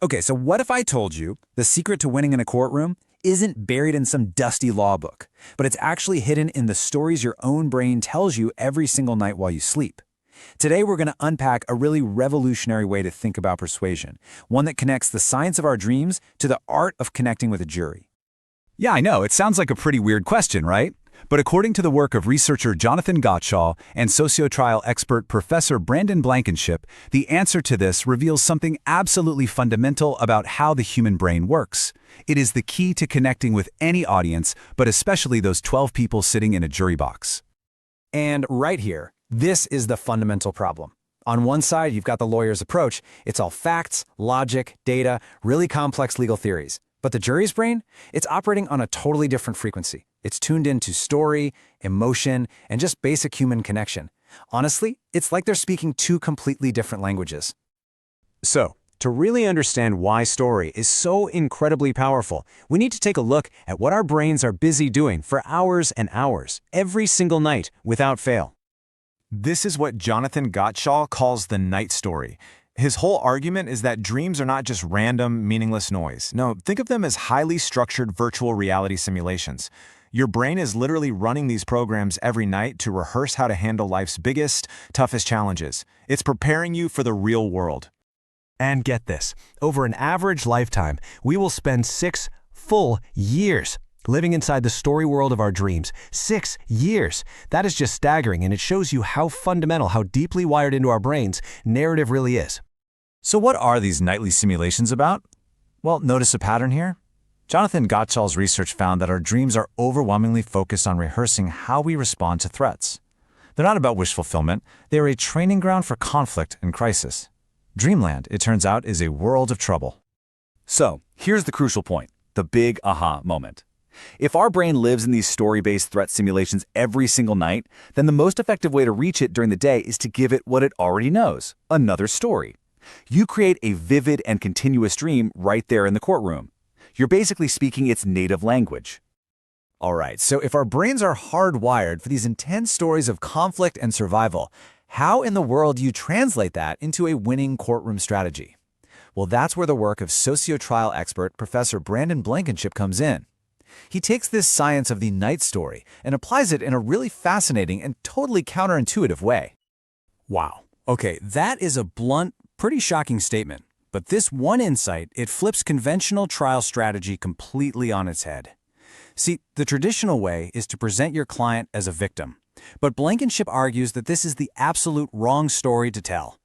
Okay, so what if I told you the secret to winning in a courtroom isn't buried in some dusty law book, but it's actually hidden in the stories your own brain tells you every single night while you sleep? Today, we're going to unpack a really revolutionary way to think about persuasion, one that connects the science of our dreams to the art of connecting with a jury. Yeah, I know, it sounds like a pretty weird question, right? But according to the work of researcher Jonathan Gottschall and socio-trial expert Professor Brandon Blankenship, the answer to this reveals something absolutely fundamental about how the human brain works. It is the key to connecting with any audience, but especially those 12 people sitting in a jury box. And right here, this is the fundamental problem. On one side, you've got the lawyer's approach. It's all facts, logic, data, really complex legal theories. But the jury's brain? It's operating on a totally different frequency. It's tuned into story, emotion, and just basic human connection. Honestly, it's like they're speaking two completely different languages. So, to really understand why story is so incredibly powerful, we need to take a look at what our brains are busy doing for hours and hours, every single night, without fail. This is what Jonathan Gottschall calls the night story. His whole argument is that dreams are not just random, meaningless noise. No, think of them as highly structured virtual reality simulations. Your brain is literally running these programs every night to rehearse how to handle life's biggest, toughest challenges. It's preparing you for the real world. And get this, over an average lifetime, we will spend 6 full years living inside the story world of our dreams. 6 years. That is just staggering, and it shows you how fundamental, how deeply wired into our brains narrative really is. So what are these nightly simulations about? Well, notice a pattern here. Jonathan Gottschall's research found that our dreams are overwhelmingly focused on rehearsing how we respond to threats. They're not about wish fulfillment. They are a training ground for conflict and crisis. Dreamland, it turns out, is a world of trouble. So, here's the crucial point, the big aha moment. If our brain lives in these story-based threat simulations every single night, then the most effective way to reach it during the day is to give it what it already knows, another story. You create a vivid and continuous dream right there in the courtroom. You're basically speaking its native language. All right, so if our brains are hardwired for these intense stories of conflict and survival, how in the world do you translate that into a winning courtroom strategy? Well, that's where the work of socio-trial expert Professor Brandon Blankenship comes in. He takes this science of the night story and applies it in a really fascinating and totally counterintuitive way. Wow. Okay, that is a blunt, pretty shocking statement. But this one insight, it flips conventional trial strategy completely on its head. See, the traditional way is to present your client as a victim. But Blankenship argues that this is the absolute wrong story to tell.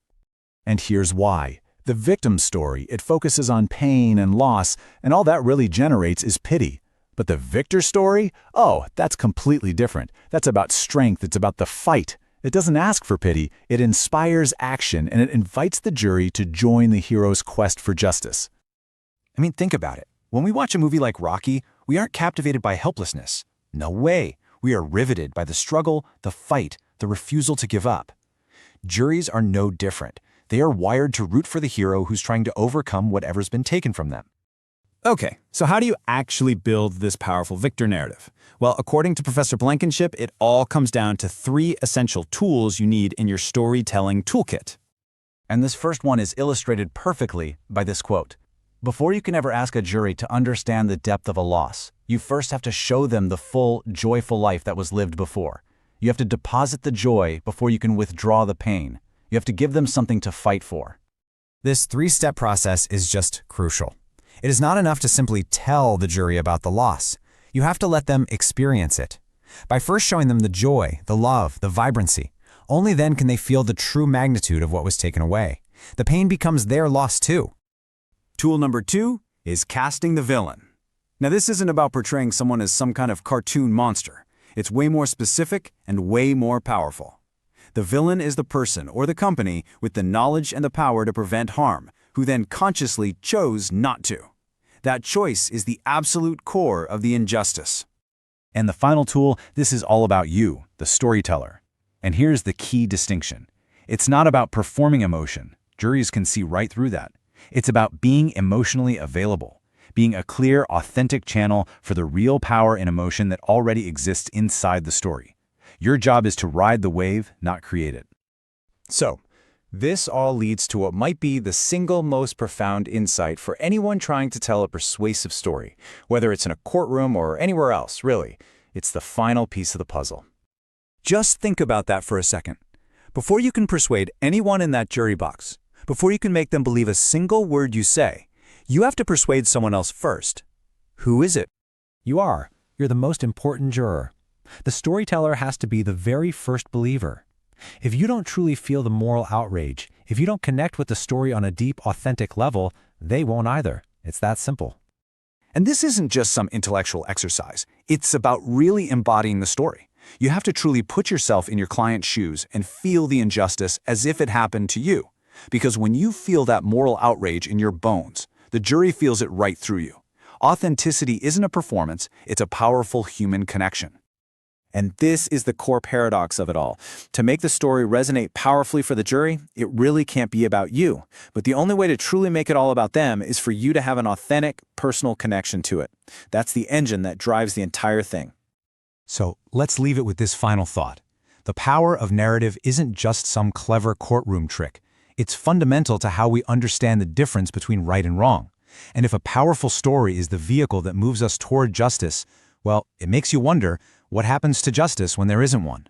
And here's why. The victim story, it focuses on pain and loss, and all that really generates is pity. But the victor story? Oh, that's completely different. That's about strength. It's about the fight. It doesn't ask for pity. It inspires action, and it invites the jury to join the hero's quest for justice. I mean, think about it. When we watch a movie like Rocky, we aren't captivated by helplessness. No way. We are riveted by the struggle, the fight, the refusal to give up. Juries are no different. They are wired to root for the hero who's trying to overcome whatever's been taken from them. Okay, so how do you actually build this powerful victor narrative? Well, according to Professor Blankenship, it all comes down to 3 essential tools you need in your storytelling toolkit. And this first one is illustrated perfectly by this quote. Before you can ever ask a jury to understand the depth of a loss, you first have to show them the full, joyful life that was lived before. You have to deposit the joy before you can withdraw the pain. You have to give them something to fight for. This 3-step process is just crucial. It is not enough to simply tell the jury about the loss. You have to let them experience it. By first showing them the joy, the love, the vibrancy, only then can they feel the true magnitude of what was taken away. The pain becomes their loss too. Tool number 2 is casting the villain. Now, this isn't about portraying someone as some kind of cartoon monster. It's way more specific and way more powerful. The villain is the person or the company with the knowledge and the power to prevent harm, who then consciously chose not to. That choice is the absolute core of the injustice. And the final tool, this is all about you, the storyteller. And here's the key distinction. It's not about performing emotion. Juries can see right through that. It's about being emotionally available, being a clear, authentic channel for the real power and emotion that already exists inside the story. Your job is to ride the wave, not create it. So, This all leads to what might be the single most profound insight for anyone trying to tell a persuasive story, whether it's in a courtroom or anywhere else, really. It's the final piece of the puzzle. Just think about that for a second. Before you can persuade anyone in that jury box, before you can make them believe a single word you say, you have to persuade someone else first. Who is it? You are. You're the most important juror. The storyteller has to be the very first believer. If you don't truly feel the moral outrage, if you don't connect with the story on a deep, authentic level, they won't either. It's that simple. And this isn't just some intellectual exercise. It's about really embodying the story. You have to truly put yourself in your client's shoes and feel the injustice as if it happened to you. Because when you feel that moral outrage in your bones, the jury feels it right through you. Authenticity isn't a performance, it's a powerful human connection. And this is the core paradox of it all. To make the story resonate powerfully for the jury, it really can't be about you. But the only way to truly make it all about them is for you to have an authentic, personal connection to it. That's the engine that drives the entire thing. So let's leave it with this final thought. The power of narrative isn't just some clever courtroom trick. It's fundamental to how we understand the difference between right and wrong. And if a powerful story is the vehicle that moves us toward justice, well, it makes you wonder, what happens to justice when there isn't one?